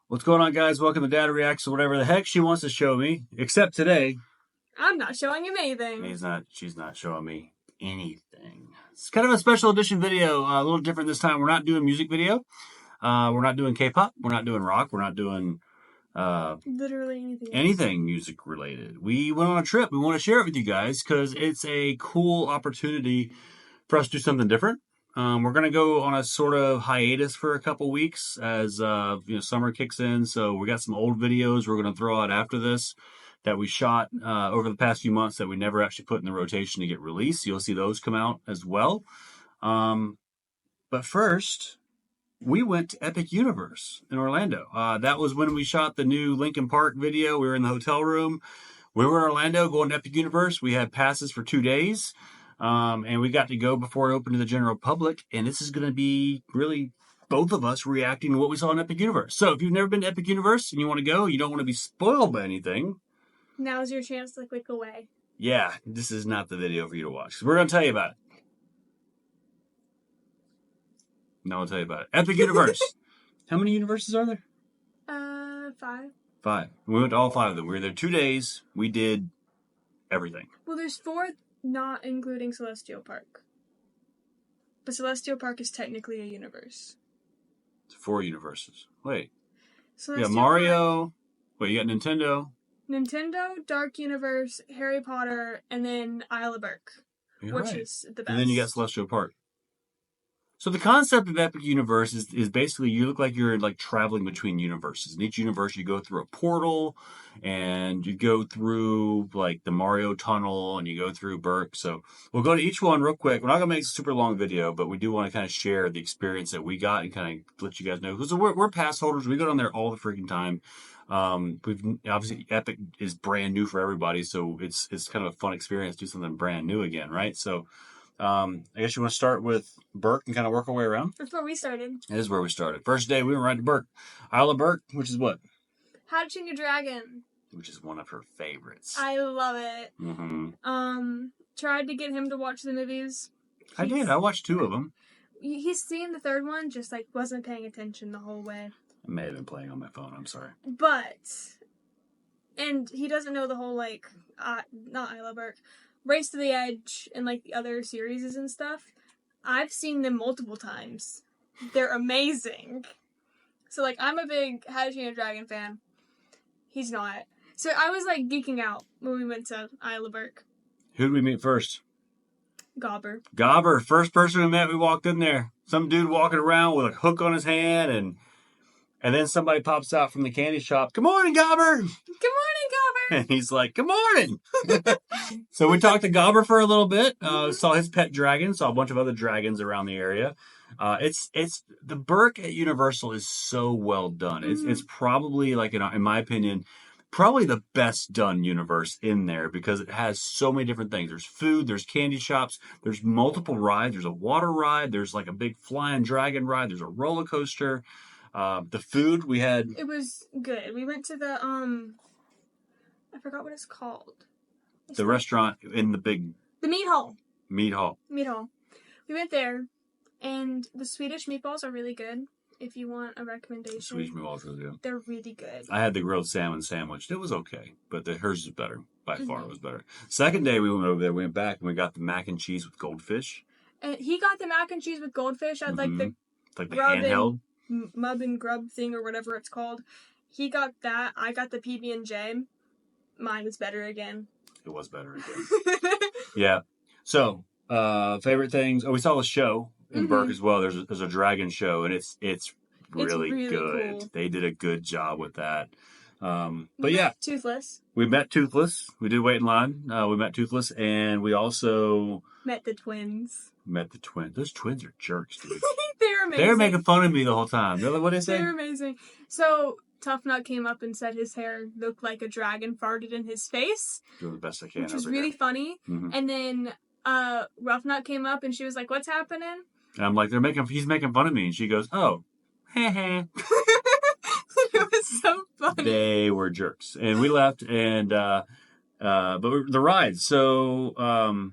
What's going on, guys? Welcome to Dad Reacts or whatever the heck she wants to show me. Except today, I'm not showing him anything. she's not showing me anything. It's kind of a special edition video, a little different this time. We're not doing music video. We're not doing K-pop. We're not doing rock. We're not doing literally anything music related. We went on a trip. We want to share it with you guys because it's a cool opportunity for us to do something different. We're going to go on a sort of hiatus for a couple weeks as summer kicks in. So we got some old videos we're going to throw out after this that we shot over the past few months that we never actually put in the rotation to get released. You'll see those come out as well. But first, we went to Epic Universe in Orlando. That was when we shot the new Linkin Park video. We were in the hotel room. We were in Orlando going to Epic Universe. We had passes for 2 days. And we got to go before it opened to the general public. And this is going to be really both of us reacting to what we saw in Epic Universe. So if you've never been to Epic Universe and you want to go, you don't want to be spoiled by anything. Now's your chance to click away. Yeah, this is not the video for you to watch. We're going to tell you about it. No, I'll tell you about it. Epic Universe. How many universes are there? 5. 5. We went to all 5 of them. We were there 2 days. We did everything. Well, there's 4, not including Celestial Park. But Celestial Park is technically a universe. It's 4 universes. Wait. Celestial Mario. Park, Wait, you got Nintendo. Nintendo, Dark Universe, Harry Potter, and then Isle of Berk, which is the best. And then you got Celestial Park. So the concept of Epic Universe is basically you look like you're like traveling between universes. In each universe, you go through a portal, and you go through like the Mario tunnel, and you go through Berk. So we'll go to each one real quick. We're not gonna make a super long video, but we do want to kind of share the experience that we got and kind of let you guys know because we're pass holders. We go down there all the freaking time. We've obviously Epic is brand new for everybody, so it's kind of a fun experience to do something brand new again, right? So. I guess you want to start with Berk and kind of work our way around? That's where we started. It is where we started. First day, we went right to Berk. Isle of Berk, which is what? How to Train Your Dragon. Which is one of her favorites. I love it. Mm-hmm. Tried to get him to watch the movies. I did. I watched 2 of them. He's seen the 3rd one, just like wasn't paying attention the whole way. I may have been playing on my phone. I'm sorry. And he doesn't know the whole, like, not Isle of Berk, Race to the Edge and, like, the other series and stuff. I've seen them multiple times. They're amazing. So, like, I'm a big How to Train Your Dragon fan. He's not. So I was, like, geeking out when we went to Isle of Berk. Who did we meet first? Gobber. Gobber. First person we met, we walked in there. Some dude walking around with a hook on his hand, and then somebody pops out from the candy shop. Good morning, Gobber! Good morning, Gobber! And he's like, good morning! So we talked to Gobber for a little bit. Saw his pet dragon. Saw a bunch of other dragons around the area. It's the Berk at Universal is so well done. It's probably, like, in my opinion, probably the best done universe in there because it has so many different things. There's food, there's candy shops, there's multiple rides, there's a water ride, there's like a big flying dragon ride, there's a roller coaster. The food we had... It was good. We went to the, I forgot what it's called. The restaurant in the big... The Meat Hall. Meat Hall. Meat Hall. We went there, and the Swedish meatballs are really good. If you want a recommendation. Swedish meatballs are good. They're really good. I had the grilled salmon sandwich. It was okay, but hers is better. By far, it was better. Second day we went over there, we went back, and we got the mac and cheese with goldfish. And he got the mac and cheese with goldfish. I like the handheld mub and grub thing or whatever it's called. He got that. I got the PB&J. Mine was better again. It was better again. Yeah. So, favorite things. Oh, we saw a show in Berk as well. There's a dragon show, and it's really good. Cool. They did a good job with that. But yeah, Toothless. We met Toothless. We did wait in line. We met Toothless, and we also met the twins. Those twins are jerks, dude. They're amazing. They were making fun of me the whole time. What did they say? They're amazing. So Tough Nut came up and said his hair looked like a dragon farted in his face. Doing the best I can. Which was really funny. And then Rough Nut came up and she was like, "What's happening?" And I'm like, he's making fun of me. And she goes, "Oh, heh." It was so funny. They were jerks. And we left, and but the ride. So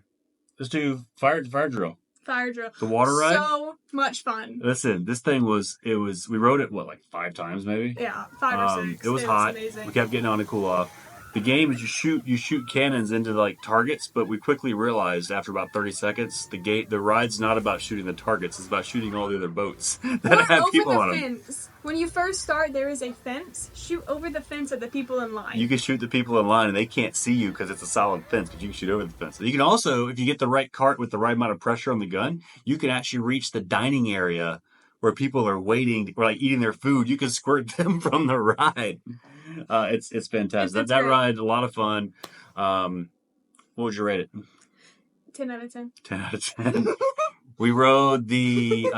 let's do fire drill. Fire drill. The water ride? So much fun. Listen, this thing was, we rode it, what, like 5 times maybe? Yeah, 5 or 6. It was hot. Amazing. We kept getting on to cool off. The game is you shoot cannons into like targets, but we quickly realized after about 30 seconds, the ride's not about shooting the targets, it's about shooting all the other boats that have people on them. Fence. When you first start, there is a fence. Shoot over the fence at the people in line. You can shoot the people in line and they can't see you because it's a solid fence, but you can shoot over the fence. You can also, if you get the right cart with the right amount of pressure on the gun, you can actually reach the dining area where people are waiting, or like eating their food. You can squirt them from the ride. It's fantastic. It's that great. ride, a lot of fun. What would you rate it? 10 out of 10. 10 out of 10. We rode the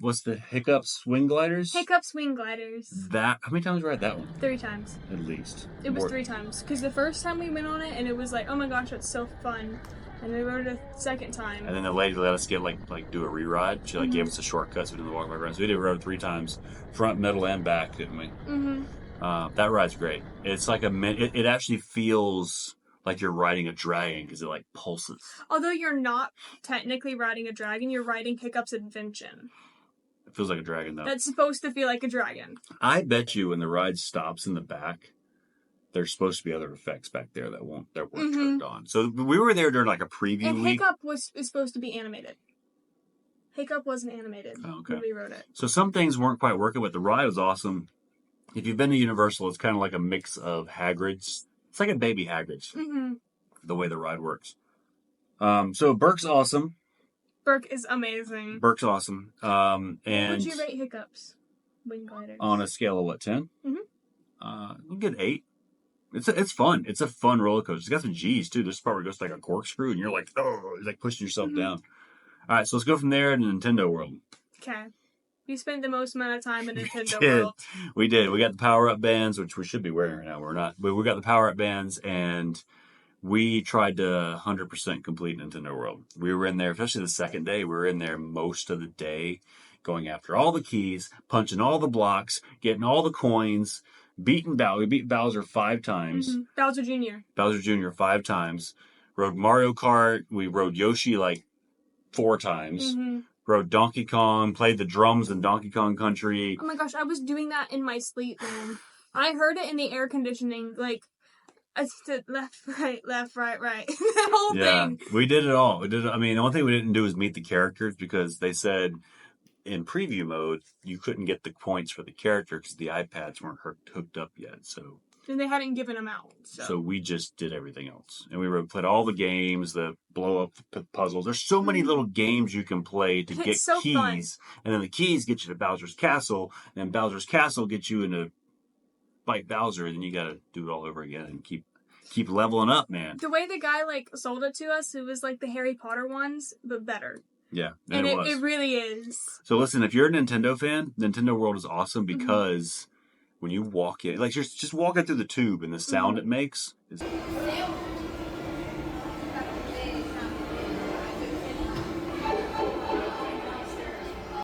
what's the Hiccup swing gliders? Hiccup swing gliders. How many times did we ride that one? 3 times. At least. It was 3 times. Because the first time we went on it, and it was like, oh my gosh, that's so fun. And we rode it a second time. And then the lady let us get do a re-ride. She gave us a shortcut, so we didn't walk back around. So we did ride 3 times, front, middle, and back, didn't we? Mm-hmm. That ride's great. It's like it actually feels like you're riding a dragon because it like pulses. Although you're not technically riding a dragon, you're riding Hiccup's invention. It feels like a dragon though. That's supposed to feel like a dragon. I bet you when the ride stops in the back, there's supposed to be other effects back there that weren't turned on. So we were there during like a preview And week. Hiccup is supposed to be animated. Hiccup wasn't animated when we rode it. So some things weren't quite working, but the ride was awesome. If you've been to Universal, it's kind of like a mix of Hagrid's. It's like a baby Hagrid's, the way the ride works. So Burke's awesome. Burke is amazing. Burke's awesome. And what would you rate Hiccup's wing gliders? On a scale of what, 10? Mm-hmm. We'll get 8. It's fun. It's a fun roller coaster. It's got some G's too. There's a part where it goes like a corkscrew, and you're like, oh, it's like pushing yourself down. All right, so let's go from there to Nintendo World. Okay. You spent the most amount of time in Nintendo World. We did. We got the power-up bands, which we should be wearing right now. We're not. But we got the power-up bands, and we tried to 100% complete Nintendo World. We were in there, especially the second day, we were in there most of the day, going after all the keys, punching all the blocks, getting all the coins, beating Bowser. We beat Bowser 5 times. Bowser Jr. Bowser Jr. 5 times. Rode Mario Kart. We rode Yoshi like 4 times. Rode Donkey Kong, played the drums in Donkey Kong Country. Oh my gosh, I was doing that in my sleep, man. I heard it in the air conditioning, like, I stood left, right, right. That whole thing. We did it all. I mean, the only thing we didn't do was meet the characters because they said in preview mode, you couldn't get the points for the character because the iPads weren't hooked up yet, so... And they hadn't given them out. So we just did everything else. And we played all the games, the blow-up puzzles. There's so many little games you can play to get keys. Fun. And then the keys get you to Bowser's Castle. And then Bowser's Castle gets you into fight Bowser. And then you got to do it all over again and keep leveling up, man. The way the guy, sold it to us, it was like the Harry Potter ones, but better. Yeah, and it was. It really is. So listen, if you're a Nintendo fan, Nintendo World is awesome because... When you walk in, just walking through the tube and the sound it makes is... The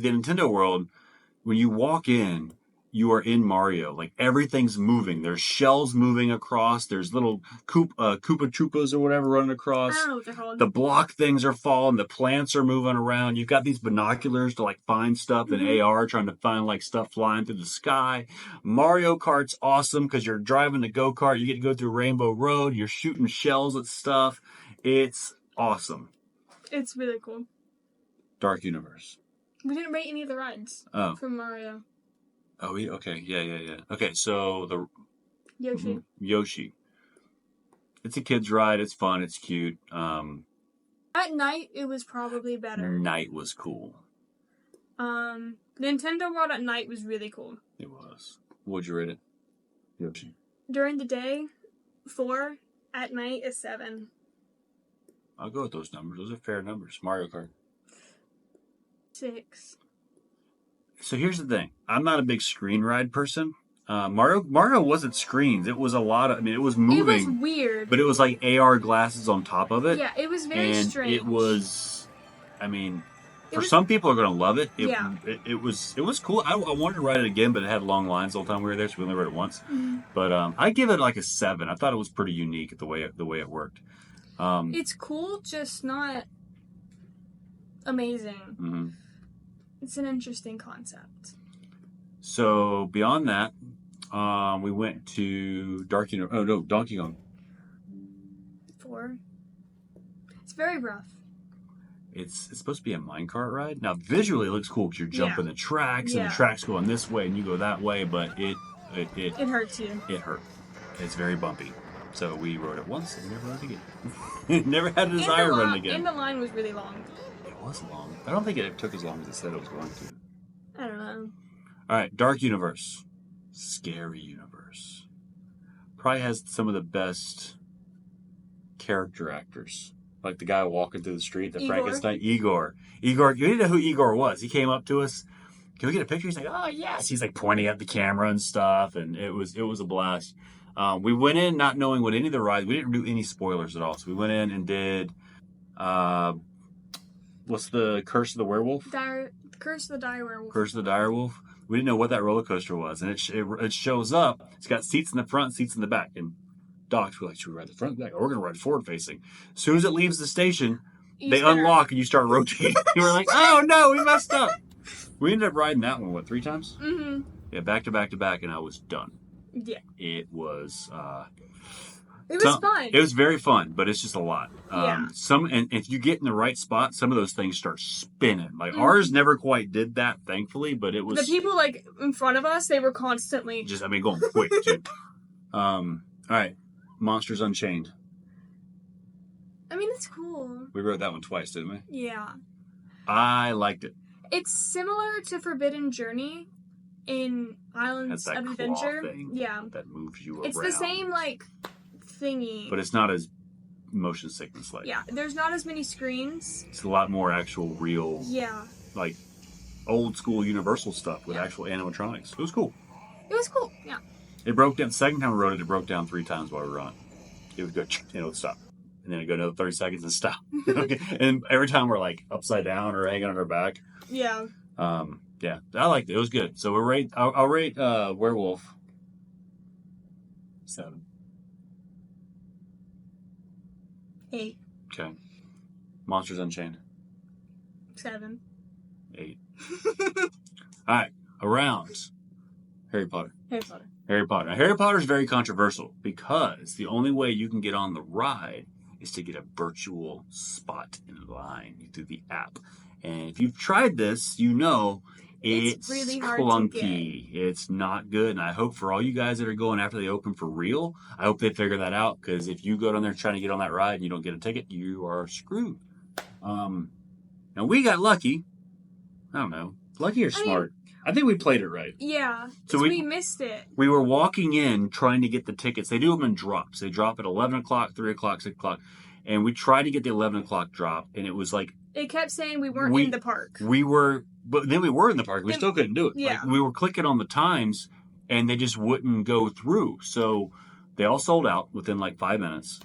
Nintendo World, when you walk in, you are in Mario. Like, everything's moving. There's shells moving across. There's little Koopa Troopas or whatever running across. I don't know what they're called. The block things are falling. The plants are moving around. You've got these binoculars to, find stuff in AR, trying to find, stuff flying through the sky. Mario Kart's awesome because you're driving the go-kart. You get to go through Rainbow Road. You're shooting shells at stuff. It's awesome. It's really cool. Dark Universe. We didn't rate any of the rides from Mario. Oh, okay. Yeah. Okay, so the... Yoshi. It's a kid's ride. It's fun. It's cute. At night, it was probably better. Night was cool. Nintendo World at night was really cool. It was. What'd you rate it? Yoshi. During the day, 4. At night is 7. I'll go with those numbers. Those are fair numbers. Mario Kart. 6. So here's the thing. I'm not a big screen ride person. Mario wasn't screens. It was a lot of... it was moving. It was weird. But it was like AR glasses on top of it. Yeah, it was very strange. It was... some people are going to love it. It was cool. I wanted to ride it again, but it had long lines the whole time we were there, so we only rode it once. But I give it a 7. I thought it was pretty unique the way it worked. It's cool, just not amazing. Mm-hmm. It's an interesting concept. So beyond that, we went to Donkey Kong. 4. It's very rough. It's supposed to be a minecart ride. Now visually it looks cool because you're jumping the tracks and the tracks going this way and you go that way, but it hurts you. It hurt. It's very bumpy. So we rode it once and never rode it again. Never had a desire to run it again. And the line was really long. It was long. I don't think it took as long as it said it was going to. I don't know. All right, Dark Universe. Scary Universe. Probably has some of the best character actors. Like the guy walking through the street, the Frankenstein. Igor. You didn't know who Igor was. He came up to us. Can we get a picture? He's like, oh, yes. He's like pointing at the camera and stuff. And it was a blast. We went in not knowing what any of the rides. We didn't do any spoilers at all. So we went in and did, what's the Curse of the Werewolf? Curse of the Dire Werewolf. Curse of the Dire Wolf. We didn't know what that roller coaster was. And it shows up. It's got seats in the front, seats in the back. And docs were like, should we ride the front and back? Or we're going to ride forward facing. As soon as it leaves the station, they unlock and you start rotating. You were like, oh no, we messed up. We ended up riding that one, 3 times? Mm-hmm. Yeah, back to back to back, and I was done. Yeah. It was fun. It was very fun, but it's just a lot. Yeah. And if you get in the right spot, some of those things start spinning. Like ours never quite did that, thankfully, but it was the people like in front of us, they were constantly going quick too. All right. Monsters Unchained. I mean, it's cool. We rode that one twice, didn't we? Yeah. I liked it. It's similar to Forbidden Journey in Islands of Adventure. Thing yeah. That moves you around. It's the same like thingy. But it's not as motion sickness like. Yeah, there's not as many screens. It's a lot more actual real. Yeah. Like old school Universal stuff with actual animatronics. It was cool. It was cool, yeah. It broke down. The second time we rode it broke down 3 times while we were on it. It would go, and it would stop. And then it'd go another 30 seconds and stop. Okay. And every time we're like upside down or hanging on our back. Yeah. Yeah, I liked it. It was good. So I'll rate Werewolf 7. 8. Okay. Monsters Unchained 7. 8. All right, around Harry Potter. Harry Potter. Now, Harry Potter is very controversial because the only way you can get on the ride is to get a virtual spot in line through the app. And if you've tried this, you know it's really hard clunky. to get. It's not good. And I hope for all you guys that are going after they open for real, I hope they figure that out. Because if you go down there trying to get on that ride and you don't get a ticket, you are screwed. Now, we got lucky. I don't know. Lucky or smart? I think we played it right. Yeah. So we missed it. We were walking in trying to get the tickets. They do them in drops. They drop at 11 o'clock, 3 o'clock, 6 o'clock. And we tried to get the 11 o'clock drop. And it was like... It kept saying we weren't in the park. But then we were in the park. We still couldn't do it. Yeah. Like, we were clicking on the times, and they just wouldn't go through. So they all sold out within like 5 minutes.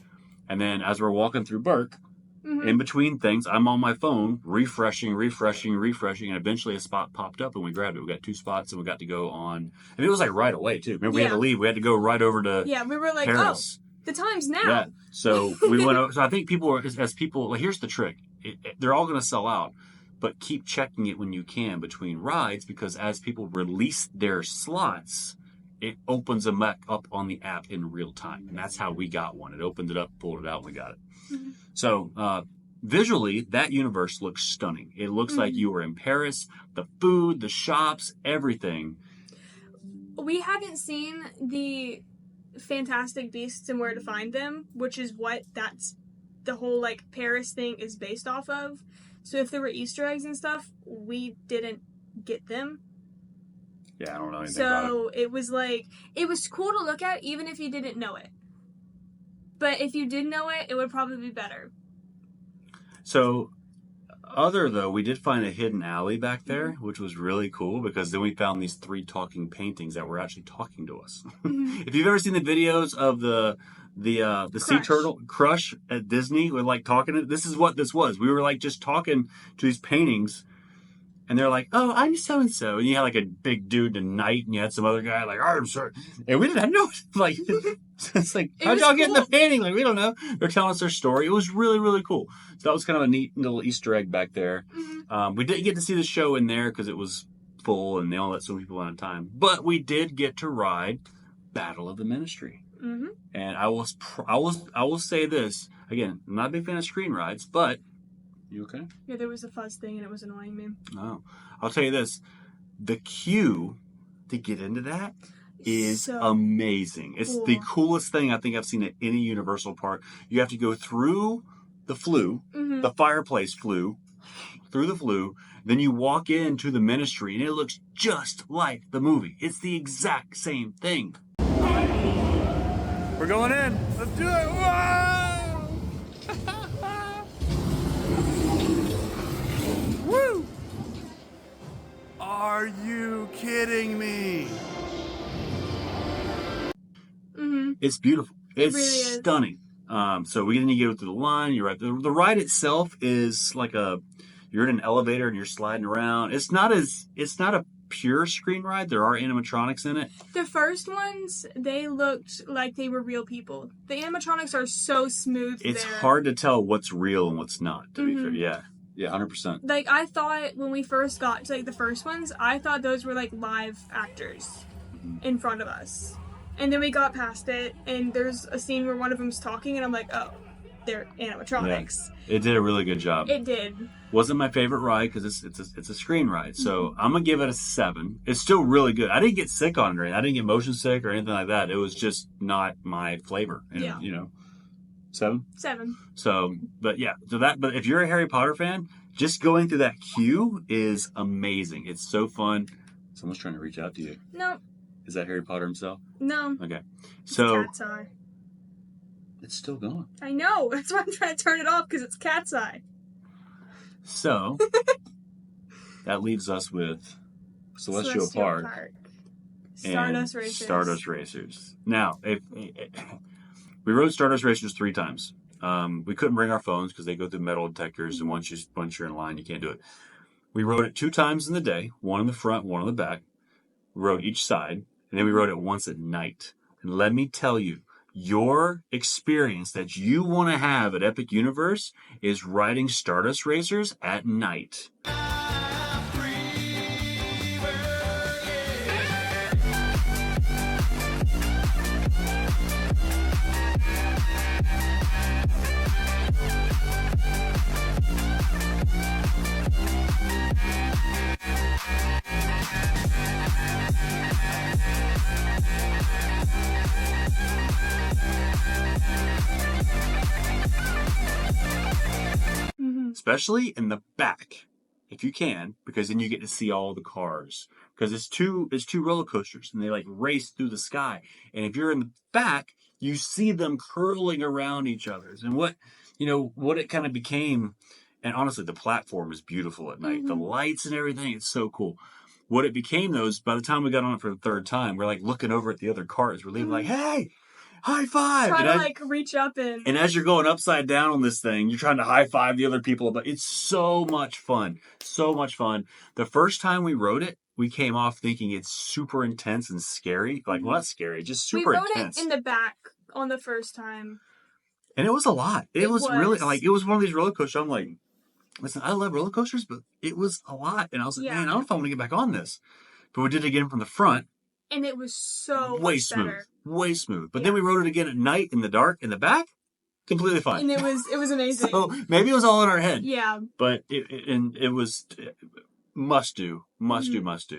And then as we're walking through Burke, in between things, I'm on my phone, refreshing, and eventually a spot popped up, and we grabbed it. We got 2 spots, and we got to go on. And it was like right away, too. Remember, we had to leave. We had to go right over to we were like, Paris. Oh, the time's now. Yeah. So we went over. So I think people, like, here's the trick. They're all going to sell out, but keep checking it when you can between rides, because as people release their slots, it opens them back up on the app in real time. And that's how we got one. It opened it up, pulled it out, and we got it. Mm-hmm. So visually, that universe looks stunning. It looks like you were in Paris. The food, the shops, everything. We haven't seen the Fantastic Beasts and Where to Find Them, which is what the whole like Paris thing is based off of. So if there were Easter eggs and stuff, we didn't get them. Yeah, I don't know anything about it. So it was like, it was cool to look at even if you didn't know it. But if you did know it, it would probably be better. So, we did find a hidden alley back there, which was really cool, because then we found these 3 talking paintings that were actually talking to us. If you've ever seen the videos of the sea turtle Crush at Disney with like talking, this is what this was. We were like just talking to these paintings, And they're like, "Oh, I'm so and so," and you had like a big dude and knight, and you had some other guy like, "I'm sorry," and we didn't know. Like, it's like, It how'd was y'all get in the cool. painting? Like, we don't know. They're telling us their story. It was really, really cool. So that was kind of a neat little Easter egg back there. Mhm. We didn't get to see the show in there because it was full and they only let so many people in at a time. But we did get to ride Battle of the Ministry. Mhm. And I will say this again. I'm not a big fan of screen rides, but you okay? Yeah, there was a fuzz thing and it was annoying me. No, I'll tell you this: the queue to get into that is So amazing. It's the cool. coolest thing I think I've seen at any Universal park. You have to go through the flue, Mhm. the fireplace flue, through the flue. Then you walk into the Ministry, and it looks just like the movie. It's the exact same thing. We're going in. Let's do it. Whoa! Woo! Are you kidding me? Mhm. It's beautiful. It It's really is. stunning. So we didn't get through the line. You're right. The ride itself is like you're in an elevator and you're sliding around. It's not a pure screen ride. There are animatronics in it. The first ones, they looked like they were real people. The animatronics are so smooth It's there. hard to tell what's real and what's not. To be fair, Mhm. yeah, 100%. Like, I thought when we first got to, like, the first ones, I thought those were, like, live actors in front of us. And then we got past it, and there's a scene where one of them's talking, and I'm like, oh, they're animatronics. It did a really good job. It did. Wasn't my favorite ride because it's a screen ride. So I'm gonna give it a 7. It's still really good. I didn't get sick on it. Or anything. I didn't get motion sick or anything like that. It was just not my flavor. And, Yeah. 7. 7. So, but if you're a Harry Potter fan, just going through that queue is amazing. It's so fun. Someone's trying to reach out to you. No. Is that Harry Potter himself? No. Okay. It's So cat's eye. it's still going. I know. That's why I'm trying to turn it off, because it's cat's eye. So that leaves us with Celestial Park. Stardust and Racers. Stardust Racers. Now, if we rode Stardust Racers 3 times, we couldn't bring our phones because they go through metal detectors, and once you're in line, you can't do it. We rode it 2 times in the day, one in the front, one in the back. We rode each side, and then we rode it once at night. And let me tell you, your experience that you want to have at Epic Universe is riding Stardust Racers at night. Especially in the back, if you can, because then you get to see all the cars. Because it's two roller coasters, and they like race through the sky. And if you're in the back, you see them curling around each other's. And what it kind of became, and honestly, the platform is beautiful at night. The lights and everything, it's so cool. What it became though is by the time we got on it for the 3rd time, we're like looking over at the other cars. We're leaving like, hey, high five! Trying to like reach up and as you're going upside down on this thing, you're trying to high five the other people. But it's so much fun. So much fun. The first time we rode it, we came off thinking it's super intense and scary. Like, well, not scary, just super we rode intense. it in the back on the first time. And it was a lot. It was really, like, it was one of these roller coasters. I'm like, listen, I love roller coasters, but it was a lot. And I was like, man, I don't know if I want to get back on this. But we did it again from the front. And it was so way much smooth. better. Way smooth. But then we rode it again at night in the dark in the back. Completely fine. And it was amazing. So maybe it was all in our head. Yeah. But it was must do.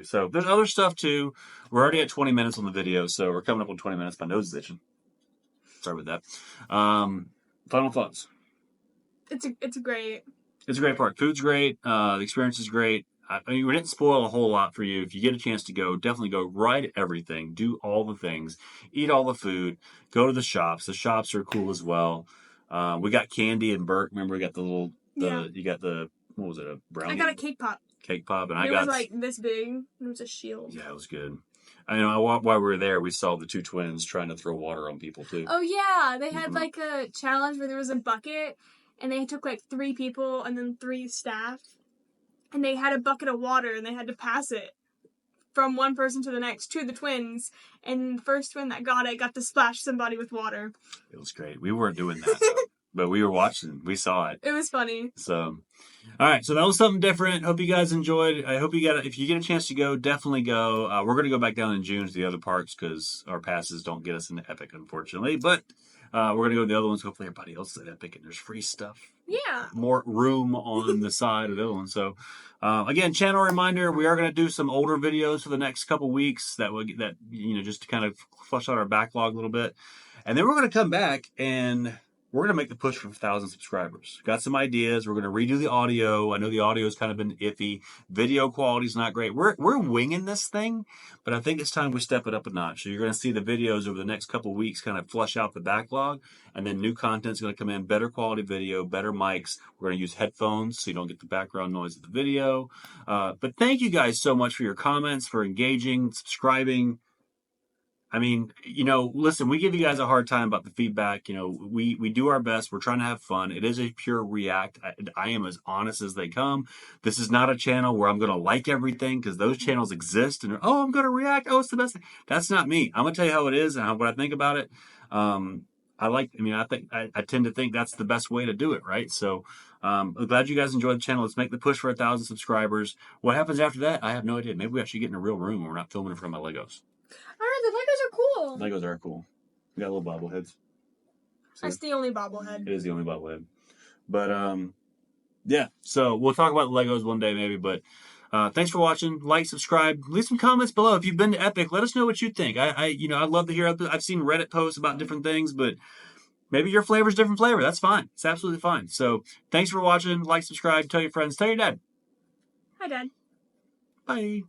So there's other stuff too. We're already at 20 minutes on the video, so we're coming up on 20 minutes. My nose is itching. Sorry about that. Final thoughts. It's a great park. Food's great. The experience is great. I mean, we didn't spoil a whole lot for you. If you get a chance to go, definitely go. Ride everything. Do all the things. Eat all the food. Go to the shops. The shops are cool as well. We got candy and Burke. Remember, we got you got the, what was it, a brownie? I got a cake pop. Cake pop. And it was like this big. It was a shield. Yeah, it was good. I know while we were there, we saw the 2 twins trying to throw water on people too. Oh, yeah. They had like a challenge where there was a bucket, and they took like 3 people and then 3 staff. and they had a bucket of water and they had to pass it from one person to the next to the twins, and the first twin that got it got to splash somebody with water. It was great. We weren't doing that, though, but we were watching. We saw it. It was funny. So, all right. So that was something different. Hope you guys enjoyed. I hope if you get a chance to go, definitely go. We're going to go back down in June to the other parks because our passes don't get us into Epic, unfortunately. But we're going to go to the other ones. Hopefully everybody else is at Epic and there's free stuff. Yeah. More room on the side of the other one. So, again, channel reminder: we are going to do some older videos for the next couple weeks. Just to kind of flush out our backlog a little bit, and then we're going to come back and we're going to make the push for 1,000 subscribers. Got some ideas. We're going to redo the audio. I know the audio's kind of been iffy. Video quality's not great. We're winging this thing, but I think it's time we step it up a notch. So you're going to see the videos over the next couple weeks kind of flush out the backlog, and then new content's going to come in, better quality video, better mics. We're going to use headphones so you don't get the background noise of the video. But thank you guys so much for your comments, for engaging, subscribing. I mean, listen, we give you guys a hard time about the feedback. We do our best. We're trying to have fun. It is a pure react. I am as honest as they come. This is not a channel where I'm going to like everything because those channels exist and, I'm going to react. Oh, it's the best thing. That's not me. I'm going to tell you how it is and what I think about it. I tend to think that's the best way to do it, right? So, I'm glad you guys enjoyed the channel. Let's make the push for 1,000 subscribers. What happens after that? I have no idea. Maybe we actually get in a real room and we're not filming in front of my Legos. Alright, the Legos are cool. Legos are cool. We got little bobbleheads. That's the only bobblehead. It is the only bobblehead. But, yeah. So we'll talk about the Legos one day maybe. But thanks for watching. Like, subscribe. Leave some comments below. If you've been to Epic, let us know what you think. I'd love to hear. I've seen Reddit posts about different things, but maybe your flavor's different flavor. That's fine. It's absolutely fine. So thanks for watching. Like, subscribe. Tell your friends. Tell your dad. Hi, Dad. Bye.